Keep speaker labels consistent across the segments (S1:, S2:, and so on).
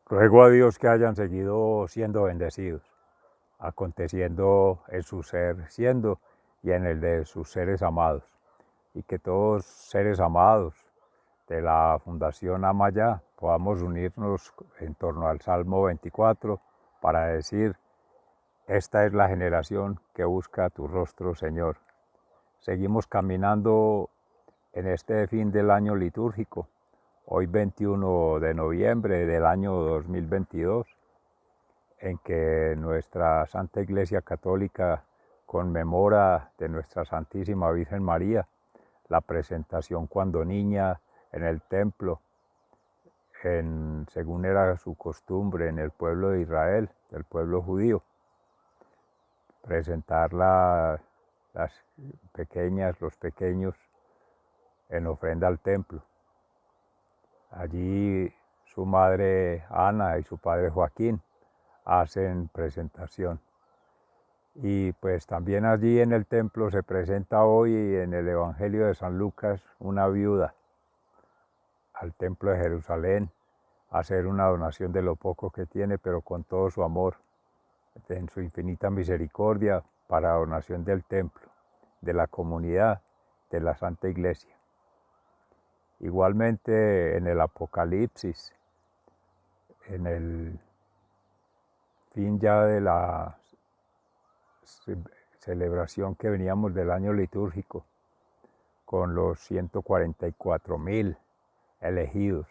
S1: Ruego a Dios que hayan seguido siendo bendecidos, aconteciendo en su ser siendo y en el de sus seres amados, y que todos seres amados de la Fundación Amaya podamos unirnos en torno al Salmo 24 para decir: esta es la generación que busca tu rostro, Señor. Seguimos caminando en este fin del año litúrgico, hoy 21 de noviembre del año 2022, en que nuestra Santa Iglesia Católica conmemora de nuestra Santísima Virgen María la presentación cuando niña en el templo, según era su costumbre en el pueblo de Israel, el pueblo judío, presentar las pequeñas, los pequeños en ofrenda al templo. Allí su madre Ana y su padre Joaquín hacen presentación. Y pues también allí en el templo se presenta hoy en el Evangelio de San Lucas una viuda al templo de Jerusalén a hacer una donación de lo poco que tiene, pero con todo su amor, en su infinita misericordia, para donación del templo, de la comunidad, de la Santa Iglesia. Igualmente en el Apocalipsis, en el fin ya de la celebración que veníamos del año litúrgico, con los 144,000 elegidos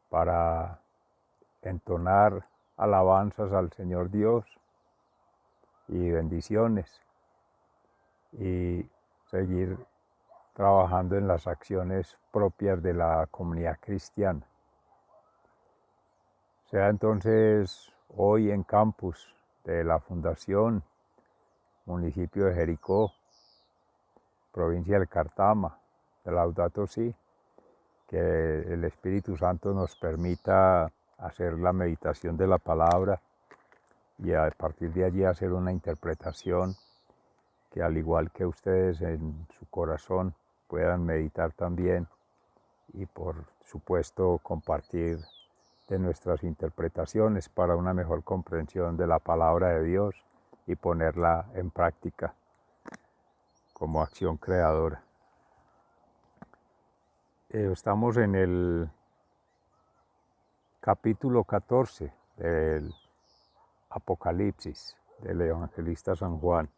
S1: para entonar alabanzas al Señor Dios y bendiciones, y seguir trabajando en las acciones propias de la comunidad cristiana. Sea entonces hoy en campus de la Fundación, municipio de Jericó, provincia del Cartama, de Laudato Si, que el Espíritu Santo nos permita hacer la meditación de la palabra y a partir de allí hacer una interpretación que, al igual que ustedes en su corazón, puedan meditar también y, por supuesto, compartir de nuestras interpretaciones para una mejor comprensión de la palabra de Dios y ponerla en práctica como acción creadora. Estamos en el capítulo 14 del Apocalipsis del evangelista San Juan,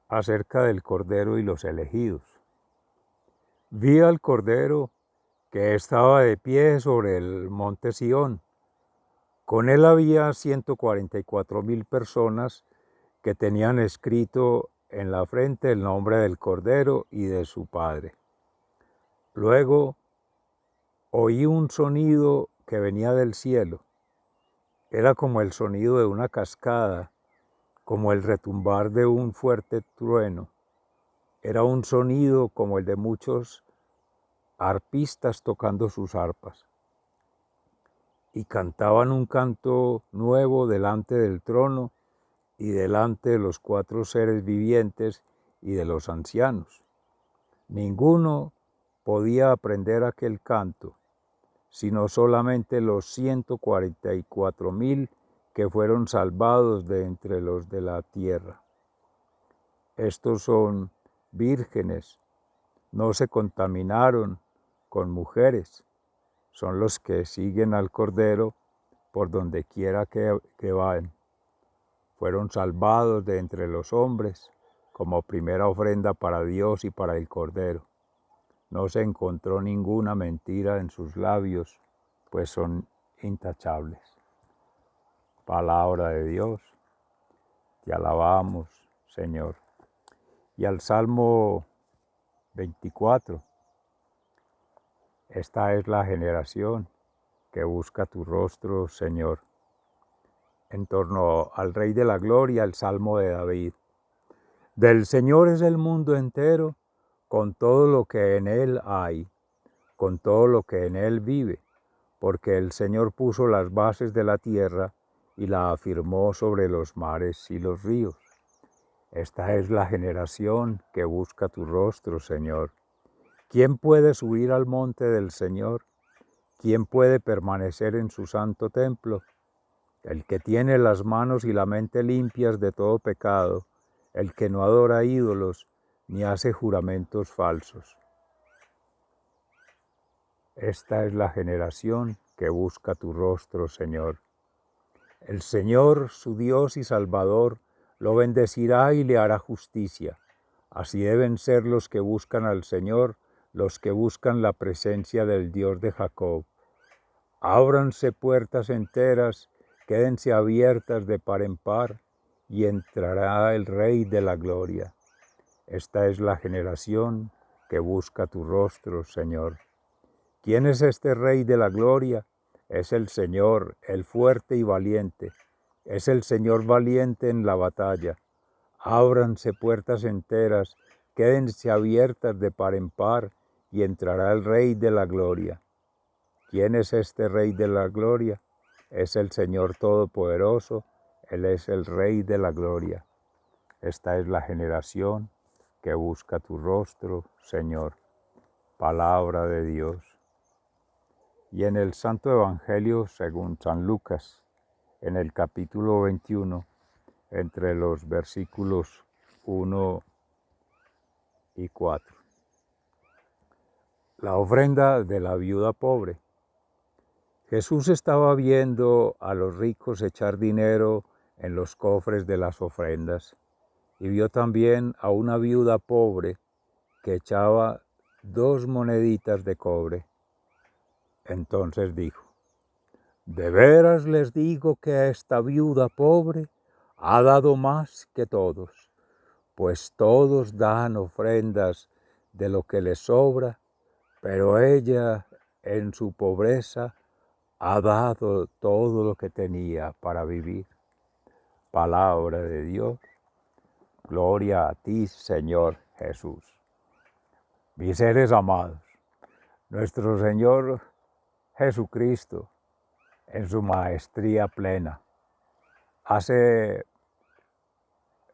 S1: acerca del Cordero y los elegidos. Vi al Cordero que estaba de pie sobre el monte Sión. Con él había 144,000 personas que tenían escrito en la frente el nombre del Cordero y de su Padre. Luego oí un sonido que venía del cielo. Era como el sonido de una cascada, como el retumbar de un fuerte trueno. Era un sonido como el de muchos arpistas tocando sus arpas. Y cantaban un canto nuevo delante del trono y delante de los 4 seres vivientes y de los ancianos. Ninguno podía aprender aquel canto, sino solamente los 144,000 que fueron salvados de entre los de la tierra. Estos son vírgenes, no se contaminaron con mujeres, son los que siguen al Cordero por donde quiera que vayan. Fueron salvados de entre los hombres como primera ofrenda para Dios y para el Cordero. No se encontró ninguna mentira en sus labios, pues son intachables. Palabra de Dios, te alabamos, Señor. Y al Salmo 24, esta es la generación que busca tu rostro, Señor. En torno al Rey de la Gloria, el Salmo de David. Del Señor es el mundo entero, con todo lo que en él hay, con todo lo que en él vive, porque el Señor puso las bases de la tierra y la afirmó sobre los mares y los ríos. Esta es la generación que busca tu rostro, Señor. ¿Quién puede subir al monte del Señor? ¿quién puede permanecer en su santo templo? El que tiene las manos y la mente limpias de todo pecado, el que no adora ídolos ni hace juramentos falsos. Esta es la generación que busca tu rostro, Señor. El Señor, su Dios y Salvador, lo bendecirá y le hará justicia. Así deben ser los que buscan al Señor, los que buscan la presencia del Dios de Jacob. Ábranse puertas enteras, quédense abiertas de par en par, y entrará el Rey de la Gloria. Esta es la generación que busca tu rostro, Señor. ¿Quién es este Rey de la Gloria? Es el Señor, el fuerte y valiente. Es el Señor valiente en la batalla. Ábranse puertas enteras, quédense abiertas de par en par, y entrará el Rey de la Gloria. ¿Quién es este Rey de la Gloria? Es el Señor Todopoderoso, Él es el Rey de la Gloria. Esta es la generación que busca tu rostro, Señor. Palabra de Dios. Y en el Santo Evangelio según San Lucas, en el capítulo 21, entre los versículos 1 y 4. La ofrenda de la viuda pobre. Jesús estaba viendo a los ricos echar dinero en los cofres de las ofrendas y vio también a una viuda pobre que echaba 2 moneditas de cobre. Entonces dijo: de veras les digo que esta viuda pobre ha dado más que todos, pues todos dan ofrendas de lo que les sobra, pero ella en su pobreza ha dado todo lo que tenía para vivir. Palabra de Dios. Gloria a ti, Señor Jesús. Mis seres amados, nuestro Señor Jesucristo, en su maestría plena, hace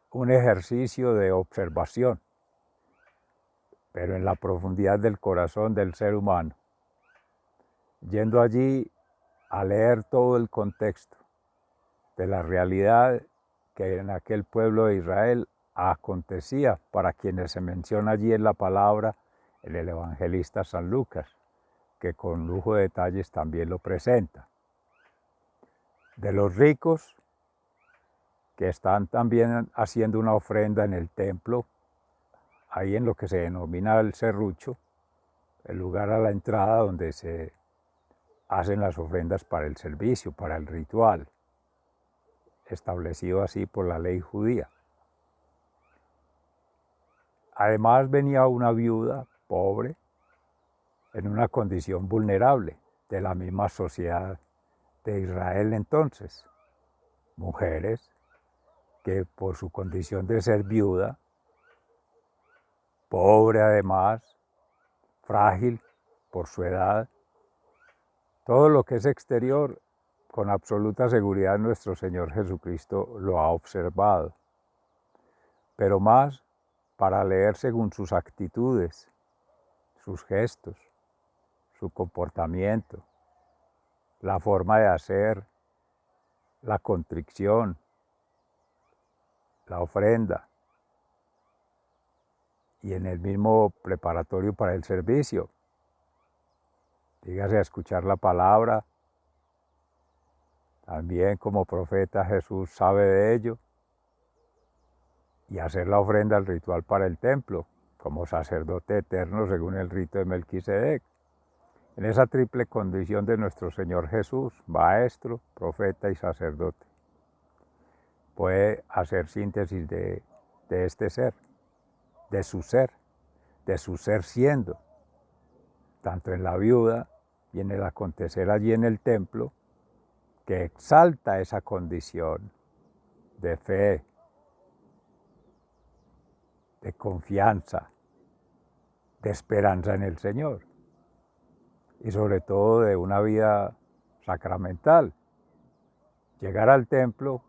S1: un ejercicio de observación, pero en la profundidad del corazón del ser humano, yendo allí a leer todo el contexto de la realidad que en aquel pueblo de Israel acontecía, para quienes se menciona allí en la palabra en el evangelista San Lucas, que con lujo de detalles también lo presenta. De los ricos que están también haciendo una ofrenda en el templo, ahí en lo que se denomina el serrucho, el lugar a la entrada donde se hacen las ofrendas para el servicio, para el ritual, establecido así por la ley judía. Además venía una viuda pobre en una condición vulnerable de la misma sociedad de Israel entonces. Mujeres que por su condición de ser viuda, pobre además, frágil por su edad, todo lo que es exterior, con absoluta seguridad nuestro Señor Jesucristo lo ha observado, pero más para leer según sus actitudes, sus gestos, su comportamiento, la forma de hacer, la contrición, la ofrenda, y en el mismo preparatorio para el servicio. Dígase a escuchar la palabra, también como profeta Jesús sabe de ello, y hacer la ofrenda al ritual para el templo, como sacerdote eterno según el rito de Melquisedec. En esa triple condición de nuestro Señor Jesús, maestro, profeta y sacerdote, puede hacer síntesis de este ser, de su ser siendo, tanto en la viuda y en el acontecer allí en el templo, que exalta esa condición de fe, de confianza, de esperanza en el Señor y sobre todo de una vida sacramental. Llegar al templo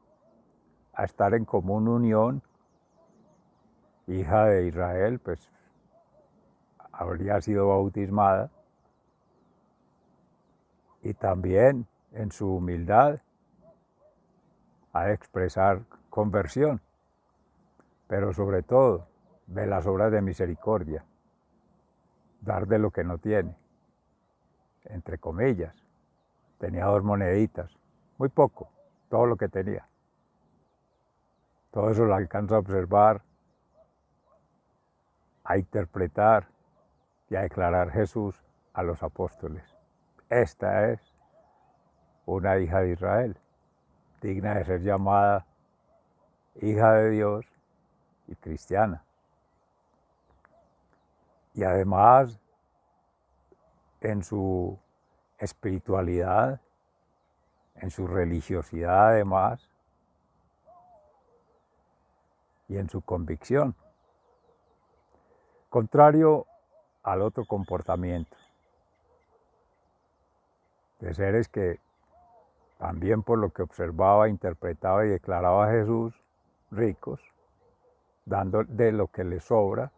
S1: a estar en común unión, hija de Israel, pues habría sido bautismada, y también en su humildad ha de expresar conversión, pero sobre todo de las obras de misericordia, dar de lo que no tiene, entre comillas. Tenía 2 moneditas, muy poco, todo lo que tenía. Todo eso lo alcanza a observar, a interpretar y a declarar Jesús a los apóstoles. Esta es una hija de Israel, digna de ser llamada hija de Dios y cristiana. Y además, en su espiritualidad, en su religiosidad además, y en su convicción, contrario al otro comportamiento de seres que también por lo que observaba, interpretaba y declaraba a Jesús, ricos, dando de lo que les sobra,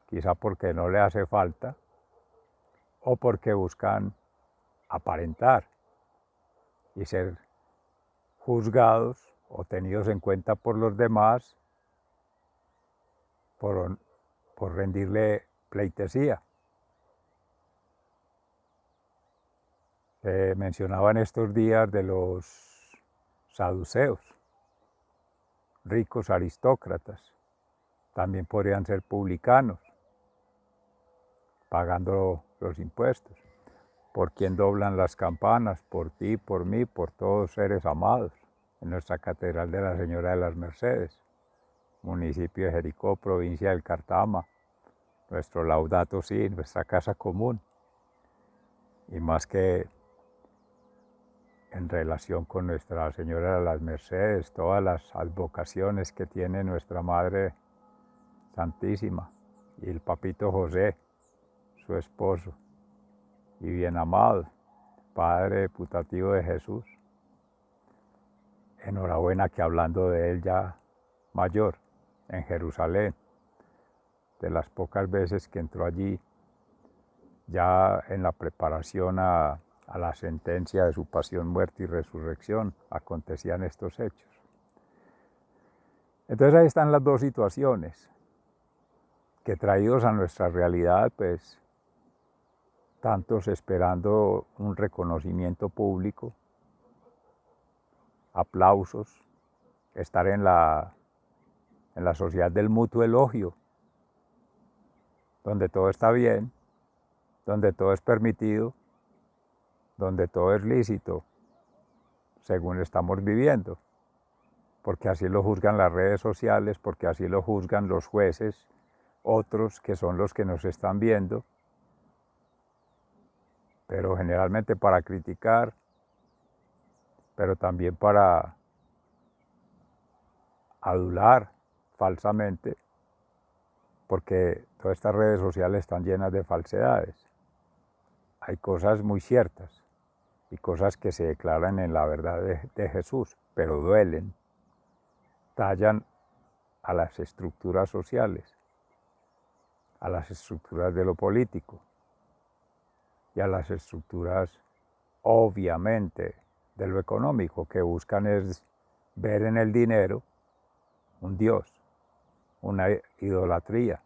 S1: quizá porque no le hace falta, o porque buscan aparentar y ser juzgados o tenidos en cuenta por los demás por rendirle pleitesía. Se mencionaba en estos días de los saduceos, ricos aristócratas, también podrían ser publicanos, pagando los impuestos. ¿Por quién doblan las campanas? Por ti, por mí, por todos seres amados, en nuestra Catedral de la Señora de las Mercedes, municipio de Jericó, provincia del Cartama, nuestro Laudato Si, nuestra casa común. Y más que en relación con Nuestra Señora de las Mercedes, todas las advocaciones que tiene nuestra Madre Santísima y el Papito José, su esposo y bien amado, Padre putativo de Jesús. Enhorabuena que hablando de él ya mayor, en Jerusalén, de las pocas veces que entró allí, ya en la preparación a la sentencia de su pasión, muerte y resurrección, acontecían estos hechos. Entonces ahí están las dos situaciones, que traídos a nuestra realidad, pues, tantos esperando un reconocimiento público, aplausos, estar en la sociedad del mutuo elogio, donde todo está bien, donde todo es permitido, donde todo es lícito, según estamos viviendo, porque así lo juzgan las redes sociales, porque así lo juzgan los jueces, otros que son los que nos están viendo, pero generalmente para criticar, pero también para adular falsamente, porque todas estas redes sociales están llenas de falsedades. Hay cosas muy ciertas y cosas que se declaran en la verdad de Jesús, pero duelen, tallan a las estructuras sociales, a las estructuras de lo político y a las estructuras, obviamente, de lo económico, que buscan es ver en el dinero un Dios, una idolatría,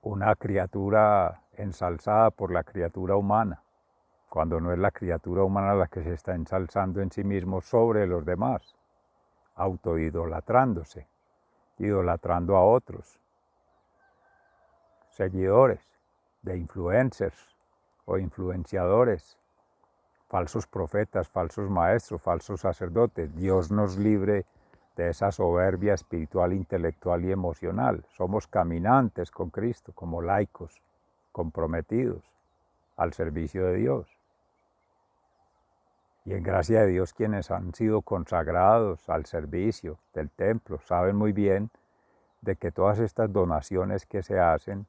S1: una criatura ensalzada por la criatura humana, cuando no es la criatura humana la que se está ensalzando en sí mismo sobre los demás, autoidolatrándose, idolatrando a otros, seguidores de influencers o influenciadores, falsos profetas, falsos maestros, falsos sacerdotes. Dios nos libre de esa soberbia espiritual, intelectual y emocional. Somos caminantes con Cristo, como laicos, comprometidos al servicio de Dios. Y en gracia de Dios, quienes han sido consagrados al servicio del templo saben muy bien de que todas estas donaciones que se hacen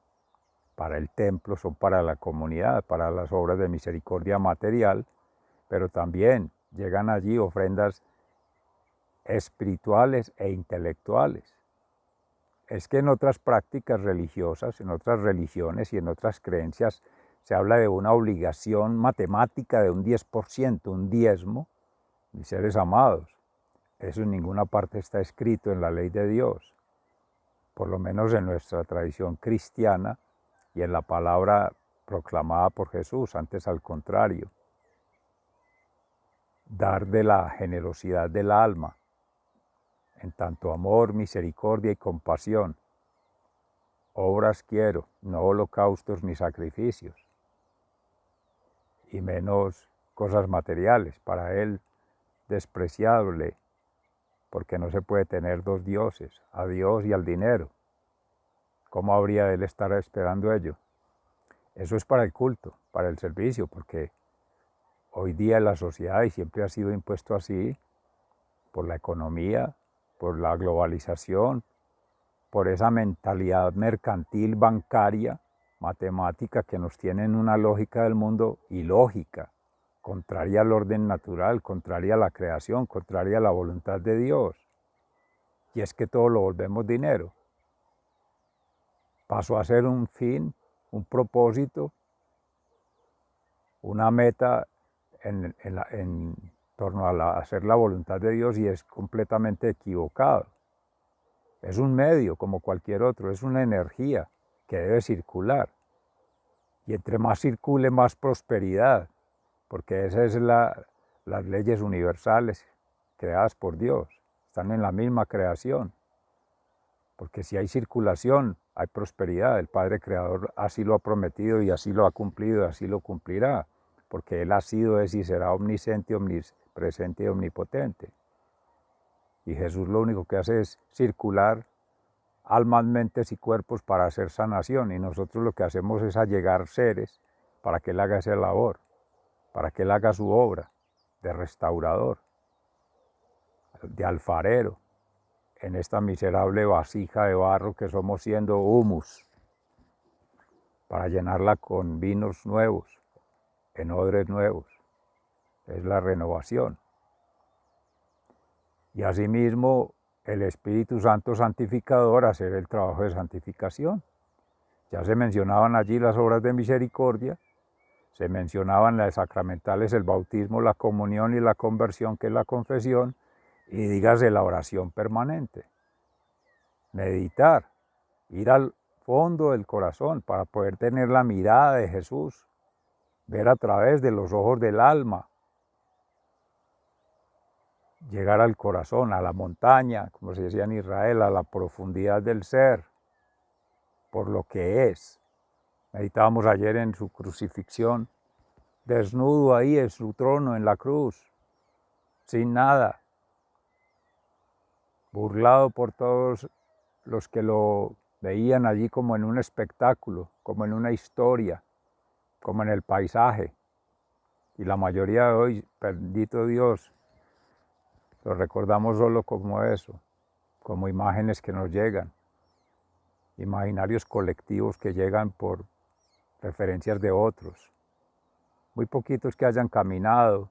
S1: para el templo son para la comunidad, para las obras de misericordia material, pero también llegan allí ofrendas espirituales e intelectuales. Es que en otras prácticas religiosas, en otras religiones y en otras creencias se habla de una obligación matemática de un 10%, un diezmo, mis seres amados. Eso en ninguna parte está escrito en la ley de Dios, por lo menos en nuestra tradición cristiana y en la palabra proclamada por Jesús, antes al contrario. Dar de la generosidad del alma, en tanto amor, misericordia y compasión. Obras quiero, no holocaustos ni sacrificios, y menos cosas materiales, para él despreciable, porque no se puede tener dos dioses, a Dios y al dinero. ¿Cómo habría de él estar esperando ello? Eso es para el culto, para el servicio, porque hoy día en la sociedad, y siempre ha sido impuesto así, por la economía, por la globalización, por esa mentalidad mercantil, bancaria, matemática, que nos tiene en una lógica del mundo ilógica, contraria al orden natural, contraria a la creación, contraria a la voluntad de Dios. Y es que todo lo volvemos dinero. Pasó a ser un fin, un propósito, una meta en torno a hacer la voluntad de Dios, y es completamente equivocado. Es un medio como cualquier otro, es una energía que debe circular. Y entre más circule, más prosperidad, porque esas son las leyes universales creadas por Dios. Están en la misma creación. Porque si hay circulación, hay prosperidad. El Padre Creador así lo ha prometido y así lo ha cumplido, así lo cumplirá. Porque Él ha sido, es y será omnisciente, omnipresente y omnipotente. Y Jesús lo único que hace es circular almas, mentes y cuerpos para hacer sanación, y nosotros lo que hacemos es allegar seres para que Él haga esa labor, para que Él haga su obra de restaurador, de alfarero, en esta miserable vasija de barro que somos, siendo humus, para llenarla con vinos nuevos, en odres nuevos. Es la renovación. Y asimismo el Espíritu Santo santificador, hacer el trabajo de santificación. Ya se mencionaban allí las obras de misericordia, se mencionaban las sacramentales, el bautismo, la comunión y la conversión, que es la confesión, y dígase la oración permanente. Meditar, ir al fondo del corazón para poder tener la mirada de Jesús, ver a través de los ojos del alma, llegar al corazón, a la montaña, como se decía en Israel, a la profundidad del ser, por lo que es. Meditábamos ayer en su crucifixión, desnudo ahí en su trono, en la cruz, sin nada, burlado por todos los que lo veían allí como en un espectáculo, como en una historia, como en el paisaje. Y la mayoría de hoy, bendito Dios, lo recordamos solo como eso, como imágenes que nos llegan, imaginarios colectivos que llegan por referencias de otros. Muy poquitos que hayan caminado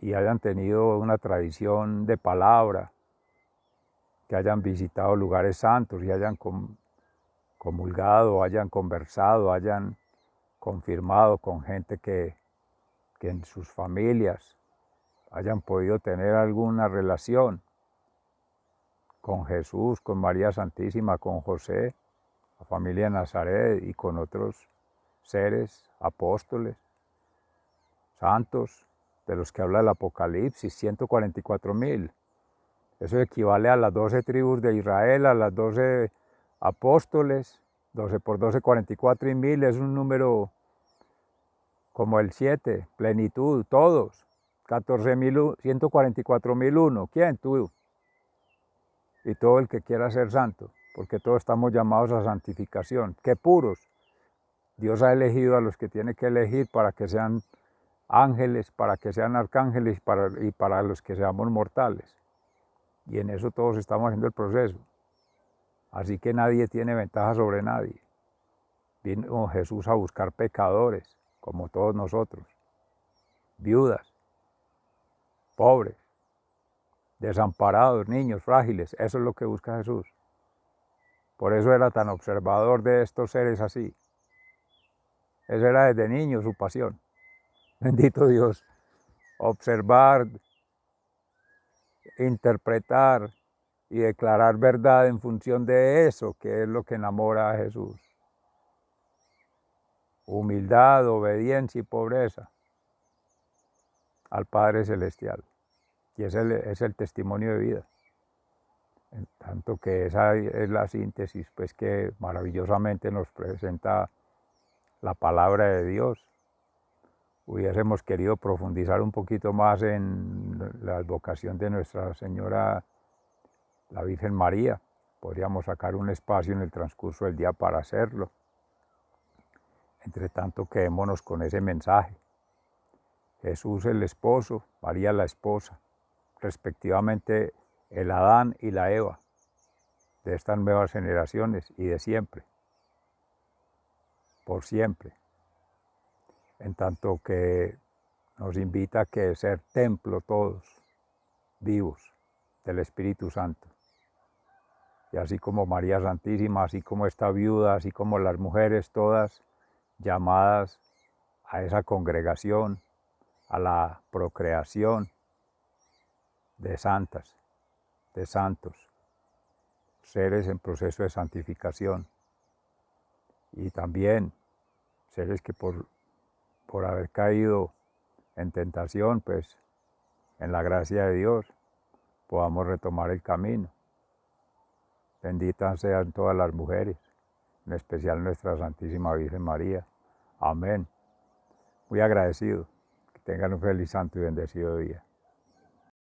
S1: y hayan tenido una tradición de palabra, que hayan visitado lugares santos y hayan comulgado, hayan conversado, hayan confirmado con gente que en sus familias hayan podido tener alguna relación con Jesús, con María Santísima, con José, la familia de Nazaret y con otros seres, apóstoles, santos, de los que habla el Apocalipsis, 144,000. Eso equivale a las 12 tribus de Israel, a las 12 apóstoles. 12 por 12, 44, y 1000 es un número como el 7, plenitud, todos. 144,001. ¿Quién? Tú. Y todo el que quiera ser santo, porque todos estamos llamados a santificación. ¡Qué puros! Dios ha elegido a los que tiene que elegir para que sean ángeles, para que sean arcángeles y para los que seamos mortales. Y en eso todos estamos haciendo el proceso. Así que nadie tiene ventaja sobre nadie. Vino Jesús a buscar pecadores, como todos nosotros, viudas, pobres, desamparados, niños, frágiles. Eso es lo que busca Jesús. Por eso era tan observador de estos seres así. Esa era desde niño su pasión. Bendito Dios. Observar, interpretar y declarar verdad en función de eso, que es lo que enamora a Jesús. Humildad, obediencia y pobreza al Padre Celestial. Y es el testimonio de vida. En tanto que esa es la síntesis pues, que maravillosamente nos presenta la palabra de Dios. Hubiésemos querido profundizar un poquito más en la advocación de Nuestra Señora, la Virgen María. Podríamos sacar un espacio en el transcurso del día para hacerlo. Entre tanto, quedémonos con ese mensaje. Jesús el esposo, María la esposa, respectivamente el Adán y la Eva de estas nuevas generaciones y de siempre, por siempre. En tanto que nos invita a que ser templo todos, vivos, del Espíritu Santo. Y así como María Santísima, así como esta viuda, así como las mujeres todas llamadas a esa congregación, a la procreación de santas, de santos, seres en proceso de santificación. Y también seres que por haber caído en tentación, pues en la gracia de Dios podamos retomar el camino. Benditas sean todas las mujeres, en especial nuestra Santísima Virgen María. Amén. Muy agradecido. Que tengan un feliz, santo y bendecido día.